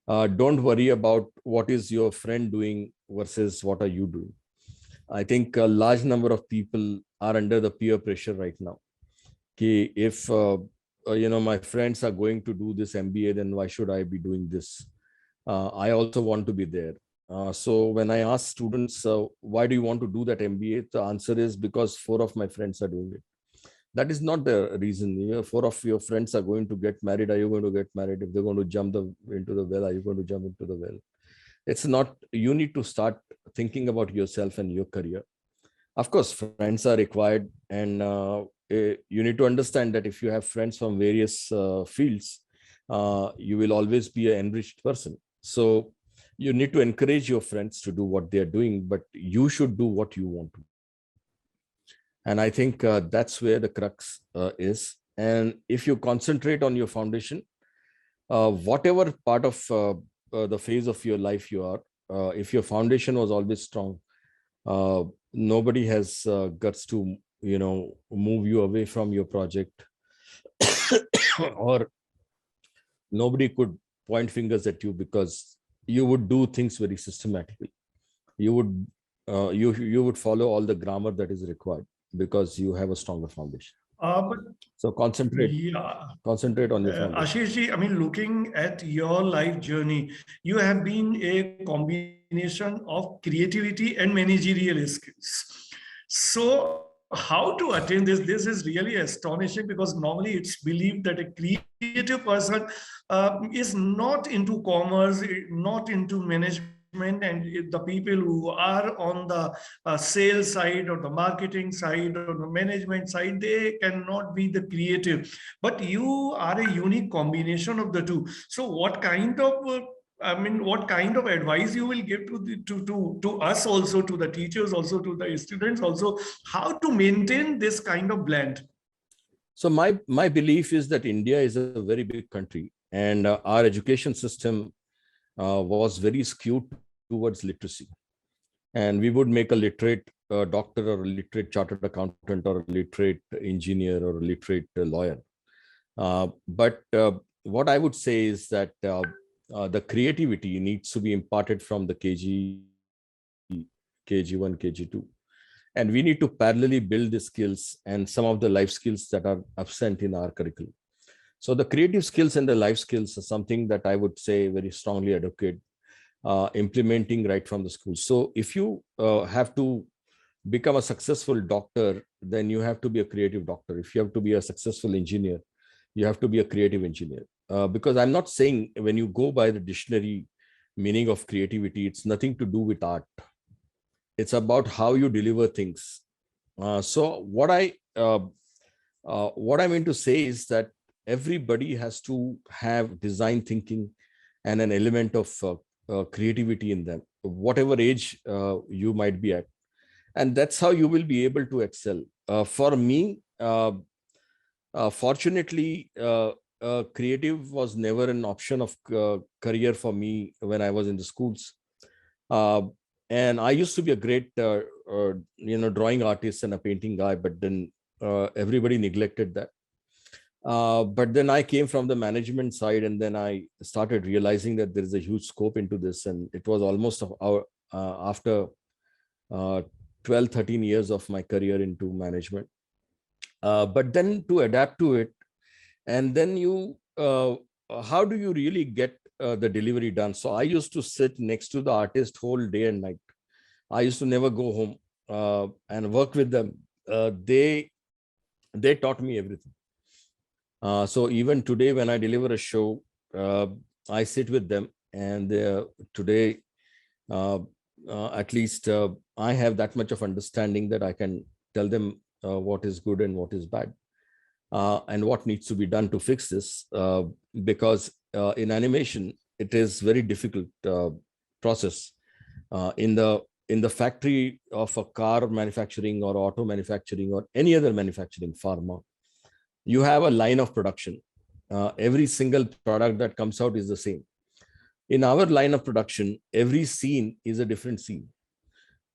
Don't worry about what is your friend doing versus what are you doing. I think a large number of people are under the peer pressure right now. Okay, if my friends are going to do this MBA, then why should I be doing this? I also want to be there. So when I ask students, why do you want to do that MBA? The answer is because 4 of my friends are doing it. That is not the reason. 4 of your friends are going to get married. Are you going to get married? If they're going to jump into the well, are you going to jump into the well? It's not. You need to start thinking about yourself and your career. Of course, friends are required, and you need to understand that if you have friends from various fields, you will always be an enriched person. So you need to encourage your friends to do what they are doing, but you should do what you want to. And I think that's where the crux is. And if you concentrate on your foundation, whatever part of the phase of your life you are, if your foundation was always strong, nobody has guts to move you away from your project or nobody could point fingers at you, because you would do things very systematically. You would you would follow all the grammar that is required because you have a stronger foundation. But So concentrate on your foundation. Ashish ji, I mean, looking at your life journey, you have been a combination of creativity and managerial skills. So how to attain this? This is really astonishing, because normally it's believed that a creative person is not into commerce, not into management, and the people who are on the sales side or the marketing side or the management side, they cannot be the creative. But you are a unique combination of the two. So what kind of what kind of advice you will give to us also, to the teachers also, to the students also, how to maintain this kind of blend? So my belief is that India is a very big country, and our education system was very skewed towards literacy. And we would make a literate doctor or a literate chartered accountant or a literate engineer or a literate lawyer. But what I would say is that the creativity needs to be imparted from the KG1, KG2. And we need to parallelly build the skills and some of the life skills that are absent in our curriculum. So the creative skills and the life skills are something that I would say very strongly advocate implementing right from the school. So if you have to become a successful doctor, then you have to be a creative doctor. If you have to be a successful engineer, you have to be a creative engineer. Because I'm not saying, when you go by the dictionary meaning of creativity, it's nothing to do with art. It's about how you deliver things. So what I mean to say is that everybody has to have design thinking and an element of creativity in them, whatever age you might be at. And that's how you will be able to excel. For me, fortunately, creative was never an option of career for me when I was in the schools. And I used to be a great, drawing artist and a painting guy, but then everybody neglected that. But then I came from the management side, and then I started realizing that there is a huge scope into this. And it was almost after 12, 13 years of my career into management. But then to adapt to it, and then how do you really get the delivery done? So I used to sit next to the artist whole day and night. I used to never go home and work with them. They taught me everything. So even today, when I deliver a show, I sit with them, and today, at least I have that much of understanding that I can tell them what is good and what is bad, and what needs to be done to fix this. Because in animation, it is very difficult process. In the factory of a car manufacturing or auto manufacturing or any other manufacturing, pharma, you have a line of production. Every single product that comes out is the same. In our line of production, every scene is a different scene.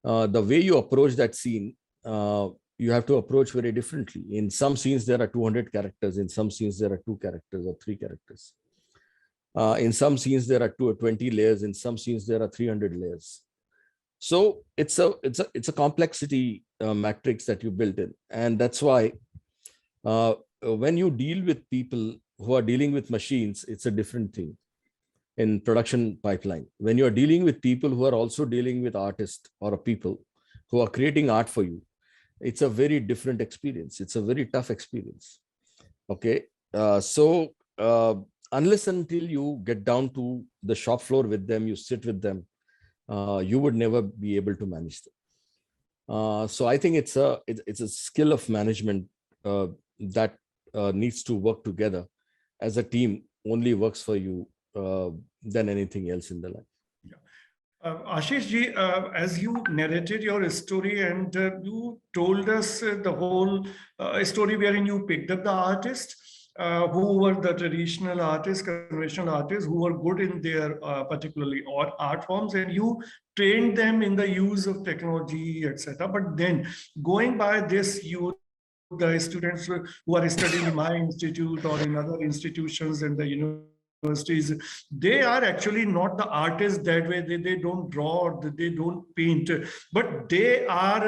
The way you approach that scene, you have to approach very differently. In some scenes, there are 200 characters. In some scenes, there are 2 characters or 3 characters. In some scenes, there are 20 layers. In some scenes, there are 300 layers. So it's a complexity matrix that you built in. And that's why when you deal with people who are dealing with machines, it's a different thing in production pipeline. When you are dealing with people who are also dealing with artists or people who are creating art for you, it's a very different experience. It's a very tough experience. Okay. So unless until you get down to the shop floor with them, you sit with them, you would never be able to manage them. So I think it's a skill of management that needs to work together as a team. Only works for you than anything else in the life. Ashish ji, as you narrated your story and you told us the whole story wherein you picked up the artist who were the traditional artists, conventional artists who were good in their particularly art forms, and you trained them in the use of technology, etc. But then going by this, the students who are studying in my institute or in other institutions and the universities, they are actually not the artists that way. They don't draw, they don't paint, but they are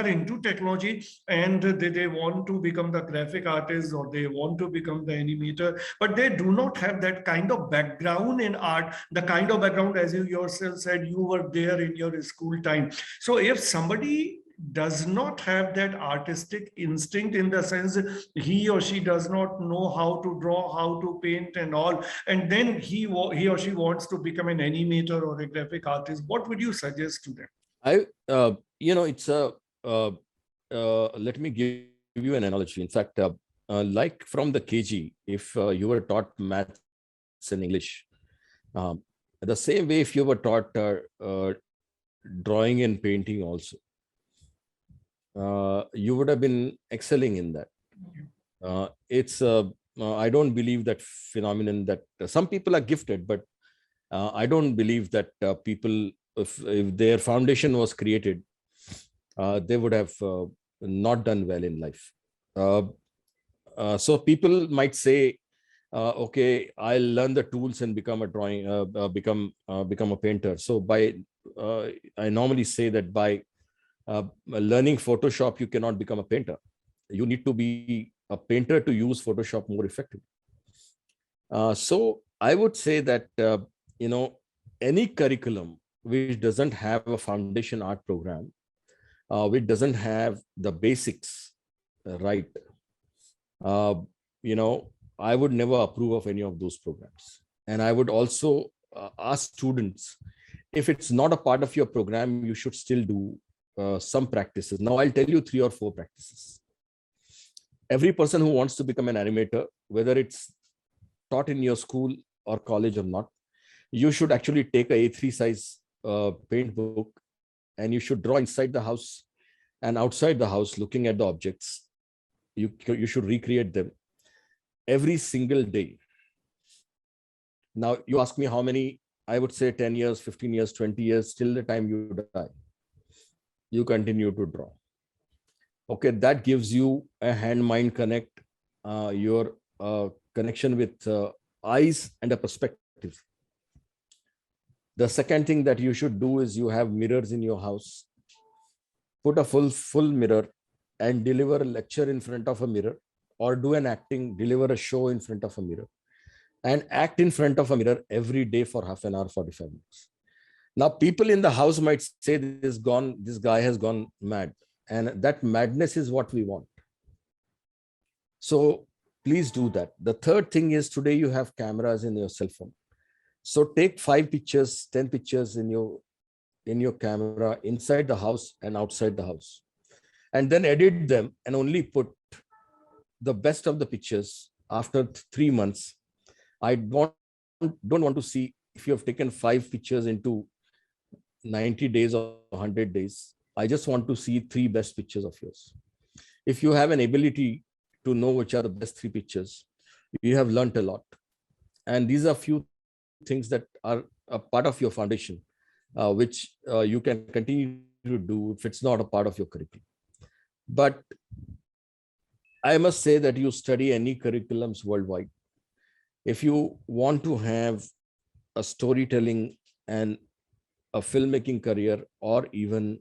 into technology, and they want to become the graphic artist or they want to become the animator, but they do not have that kind of background in art, the kind of background, as you yourself said, you were there in your school time. So if somebody does not have that artistic instinct, in the sense he or she does not know how to draw, how to paint and all, and then he or she wants to become an animator or a graphic artist, what would you suggest to them? It's let me give you an analogy. In fact, like from the KG, if you were taught maths and English, the same way if you were taught drawing and painting also, you would have been excelling in that. I don't believe that phenomenon that some people are gifted, but I don't believe that people, if their foundation was created, they would have not done well in life. So people might say, okay, I'll learn the tools and become a become a painter. So I normally say that by learning Photoshop, you cannot become a painter. You need to be a painter to use Photoshop more effectively. So I would say that, any curriculum which doesn't have a foundation art program, which doesn't have the basics right, I would never approve of any of those programs. And I would also ask students, if it's not a part of your program, you should still do some practices. Now, I'll tell you 3 or 4 practices. Every person who wants to become an animator, whether it's taught in your school or college or not, you should actually take a A3 size paint book, and you should draw inside the house and outside the house, looking at the objects. You should recreate them every single day. Now, you ask me how many I would say 10 years, 15 years, 20 years, till the time you die, you continue to draw. Okay, that gives you a hand-mind connect, your connection with eyes and a perspective. The second thing that you should do is you have mirrors in your house. Put a full mirror and deliver a lecture in front of a mirror, or do an acting, deliver a show in front of a mirror, and act in front of a mirror every day for half an hour, 45 minutes. Now, people in the house might say this guy has gone mad, and that madness is what we want. So please do that. The third thing is, today you have cameras in your cell phone. So take 5 pictures, 10 pictures in your camera inside the house and outside the house, and then edit them and only put the best of the pictures after 3 months. I don't want to see if you have taken 5 pictures into 90 days or 100 days. I just want to see 3 best pictures of yours. If you have an ability to know which are the best 3 pictures, you have learned a lot. And these are few things that are a part of your foundation, which you can continue to do if it's not a part of your curriculum. But I must say that you study any curriculums worldwide. If you want to have a storytelling and a filmmaking career, or even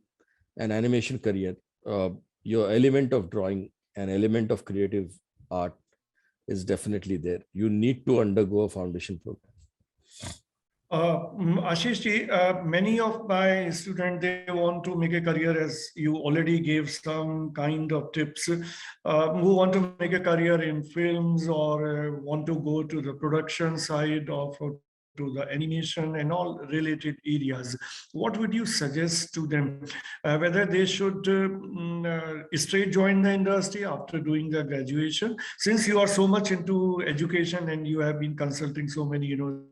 an animation career, your element of drawing, an element of creative art is definitely there. You need to undergo a foundation program. Ashish ji, many of my students, they want to make a career, as you already gave some kind of tips, who want to make a career in films, or want to go to the production side of to the animation and all related areas. What would you suggest to them? Whether they should straight join the industry after doing the graduation, since you are so much into education and you have been consulting so many universities.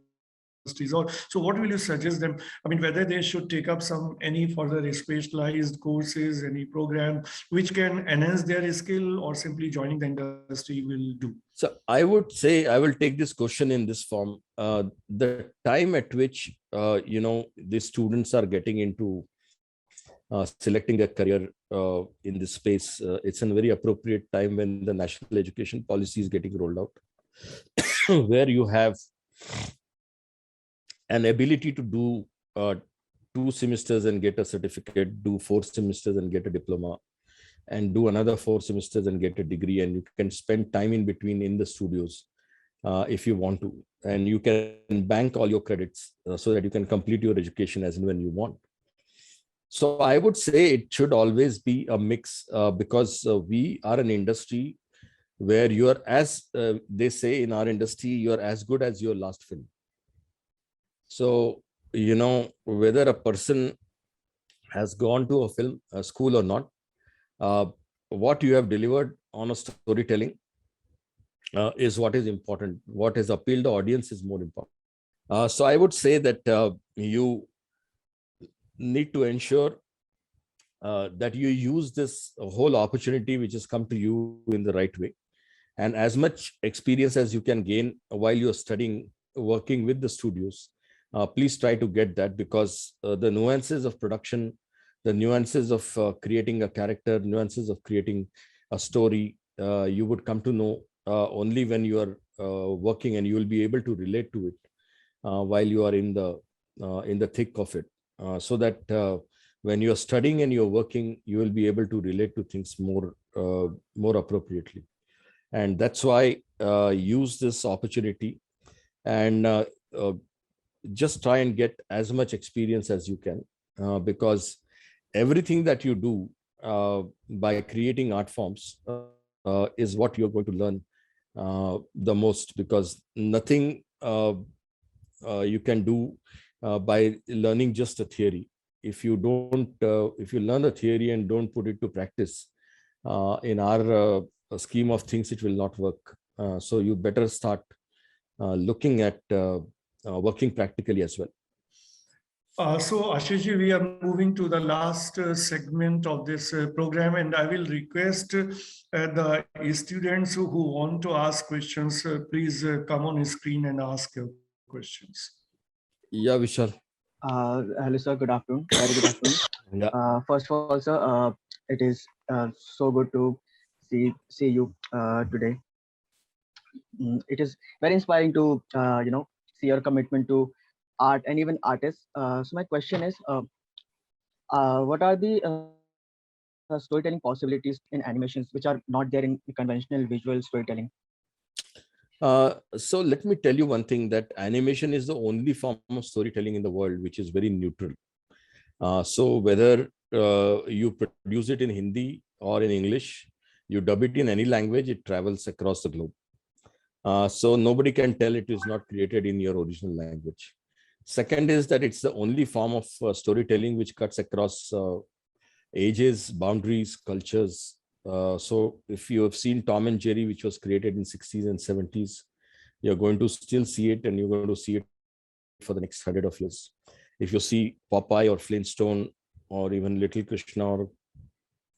So what will you suggest them? I mean, whether they should take up any further specialized courses, any program which can enhance their skill, or simply joining the industry will do? So I would say, I will take this question in this form. The time at which, the students are getting into selecting a career in this space, it's a very appropriate time when the national education policy is getting rolled out, where you have an ability to do 2 semesters and get a certificate, do 4 semesters and get a diploma, and do another 4 semesters and get a degree. And you can spend time in between in the studios if you want to, and you can bank all your credits so that you can complete your education as and when you want. So I would say it should always be a mix, because we are an industry where you are, as they say in our industry, you are as good as your last film. So, whether a person has gone to a film school or not, what you have delivered on a storytelling is what is important. What has appealed the audience is more important. So I would say that you need to ensure that you use this whole opportunity which has come to you in the right way. And as much experience as you can gain while you're studying, working with the studios, please try to get that, because the nuances of production, the nuances of creating a character, nuances of creating a story, you would come to know only when you are working, and you will be able to relate to it while you are in the thick of it, so that when you're studying and you're working, you will be able to relate to things more appropriately. And that's why use this opportunity and just try and get as much experience as you can, because everything that you do by creating art forms is what you're going to learn the most, because nothing you can do by learning just a theory. If you learn a theory and don't put it to practice, in our scheme of things, it will not work. So you better start looking at working practically as well. So Ashish ji, we are moving to the last segment of this program, and I will request the students who want to ask questions, please come on screen and ask your questions. Yeah, Vishal. Hello, sir. Good afternoon. Very good afternoon. Yeah. First of all, sir, it is so good to see you today. It is very inspiring to see your commitment to art and even artists. So my question is, what are the storytelling possibilities in animations which are not there in the conventional visual storytelling? So let me tell you one thing, that animation is the only form of storytelling in the world which is very neutral. So whether you produce it in Hindi or in English, you dub it in any language, it travels across the globe. So nobody can tell it is not created in your original language. Second is that it's the only form of storytelling which cuts across ages, boundaries, cultures. So if you have seen Tom and Jerry, which was created in 60s and 70s, you're going to still see it, and you're going to see it for the next 100 of years. If you see Popeye or Flintstone or even Little Krishna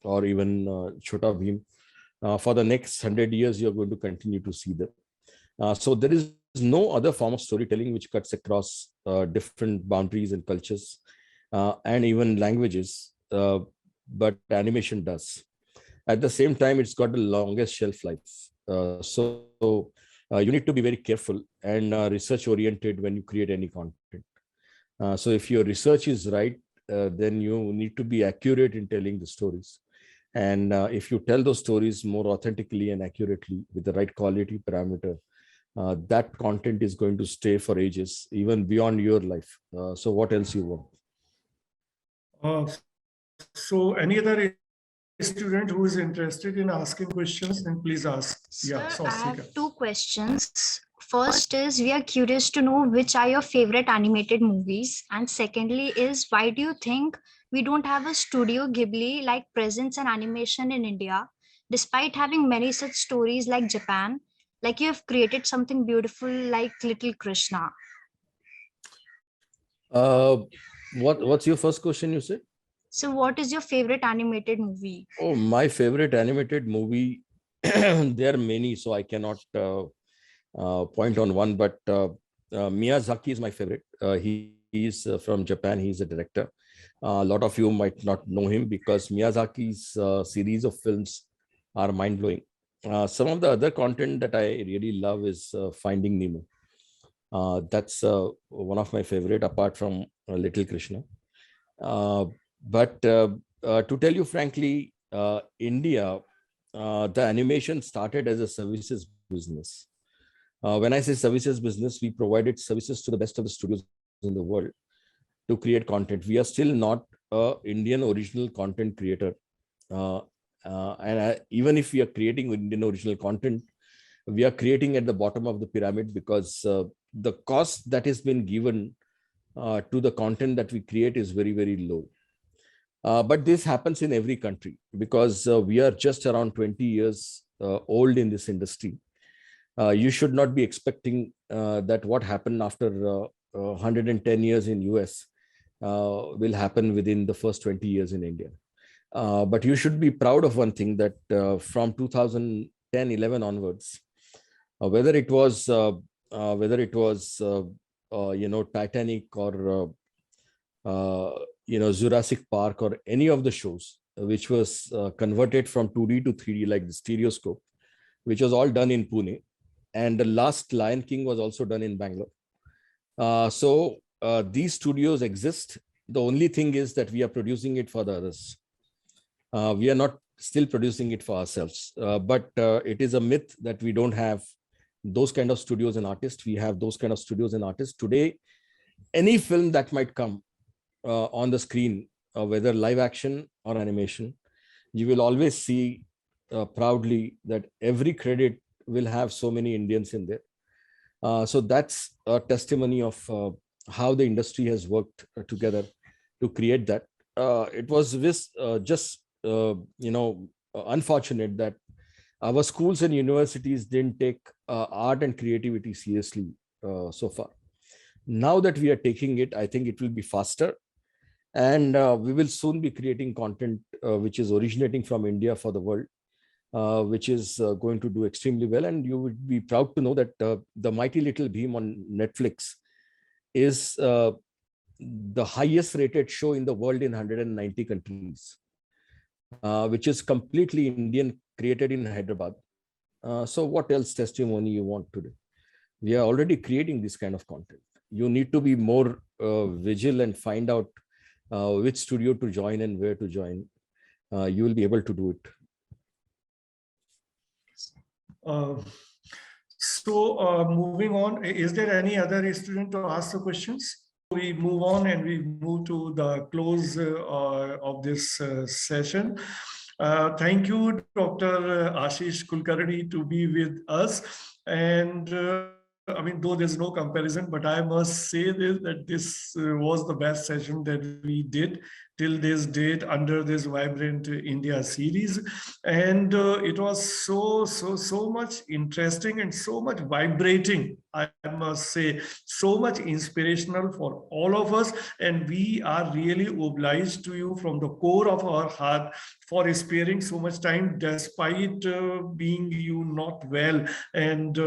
or even Chota Bheem, for the next 100 years, you're going to continue to see them. So there is no other form of storytelling which cuts across different boundaries and cultures and even languages, but animation does. At the same time, it's got the longest shelf life. You need to be very careful and research oriented when you create any content. So if your research is right, then you need to be accurate in telling the stories. And if you tell those stories more authentically and accurately with the right quality parameter, that content is going to stay for ages, even beyond your life. So what else you want? So any other student who is interested in asking questions, then please ask. Yeah, Sir, I have Swastika. 2 questions. First is we are curious to know which are your favorite animated movies, and secondly is why do you think we don't have a Studio Ghibli like presence and animation in India, despite having many such stories like Japan, like you have created something beautiful like Little Krishna. Uh, what's your first question, you said? So, what is your favorite animated movie? Oh, my favorite animated movie. There are many, so I cannot point on one, but Miyazaki is my favorite. He's from Japan. He's a director. A lot of you might not know him because Miyazaki's series of films are mind blowing. Some of the other content that I really love is Finding Nemo. That's one of my favorite, apart from Little Krishna. But to tell you frankly, India, the animation started as a services business. When I say services business, we provided services to the best of the studios in the world to create content. We are still not a Indian original content creator. Even if we are creating Indian original content, we are creating at the bottom of the pyramid because the cost that has been given to the content that we create is very, very low. But this happens in every country because we are just around 20 years old in this industry. You should not be expecting that what happened after 110 years in US will happen within the first 20 years in India. But you should be proud of one thing, that from 2010-11 onwards, whether it was Titanic or Jurassic Park or any of the shows which was converted from 2D to 3D, like the Stereoscope, which was all done in Pune, and the last Lion King was also done in Bangalore. So these studios exist. The only thing is that we are producing it for the others. We are not still producing it for ourselves. But it is a myth that we don't have those kind of studios and artists. We have those kind of studios and artists. Today, any film that might come on the screen, whether live action or animation, you will always see proudly that every credit will have so many Indians in there. So that's a testimony of how the industry has worked together to create that. It was just unfortunate that our schools and universities didn't take art and creativity seriously so far. Now that we are taking it, I think it will be faster, and we will soon be creating content which is originating from India for the world, which is going to do extremely well. And you would be proud to know that the Mighty Little Bheem on Netflix is the highest rated show in the world in 190 countries, which is completely Indian, created in Hyderabad. So what else testimony you want today? We are already creating this kind of content. You need to be more vigilant, find out which studio to join and where to join. You will be able to do it. Moving on, is there any other student to ask the questions? We move on and we move to the close of this session. Thank you, Dr. Ashish Kulkarni, to be with us. And I mean, though there's no comparison, but I must say this, that this was the best session that we did till this date under this Vibrant India series. And it was so much interesting and so much vibrating, I must say, so much inspirational for all of us. And we are really obliged to you from the core of our heart for sparing so much time despite being you not well and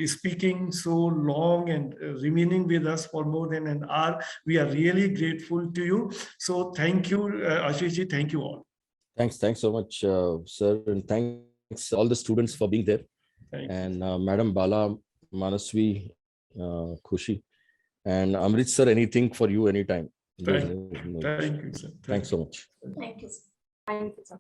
speaking so long and remaining with us for more than an hour. We are really grateful to you. So thank you, Ashishji. Thank you all. Thanks so much, sir. And thanks all the students for being there. And Madam Bala, Manasvi, Khushi, and Amrit sir, anything for you anytime. Thank you, sir. Thanks so much. Thank you, sir. Thank you, sir.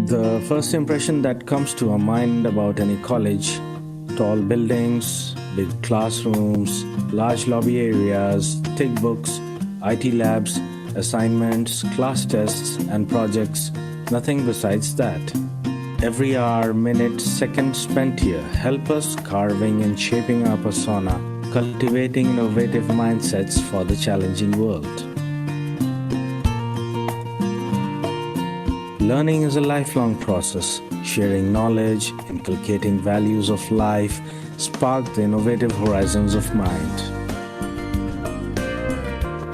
The first impression that comes to our mind about any college: tall buildings, big classrooms, large lobby areas, thick books, IT labs, assignments, class tests, and projects. Nothing besides that. Every hour, minute, second spent here help us carving and shaping our persona, cultivating innovative mindsets for the challenging world. Learning is a lifelong process. Sharing knowledge, inculcating values of life, spark the innovative horizons of mind.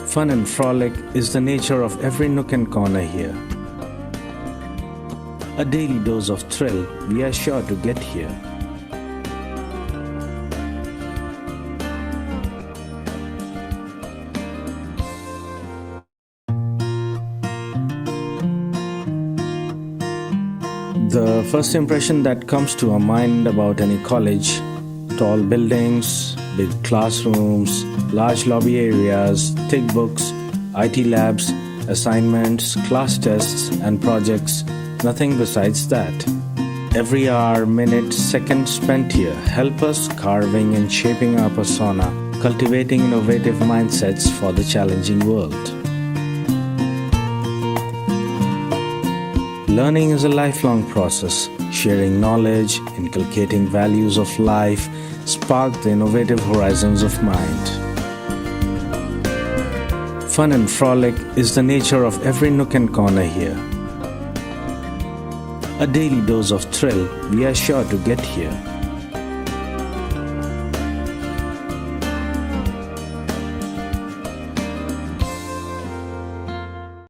Fun and frolic is the nature of every nook and corner here. A daily dose of thrill we are sure to get here. The first impression that comes to our mind about any college: tall buildings, big classrooms, large lobby areas, thick books, IT labs, assignments, class tests, and projects. Nothing besides that. Every hour, minute, second spent here help us carving and shaping our persona, cultivating innovative mindsets for the challenging world. Learning is a lifelong process. Sharing knowledge, inculcating values of life, spark the innovative horizons of mind. Fun and frolic is the nature of every nook and corner here. A daily dose of thrill we are sure to get here.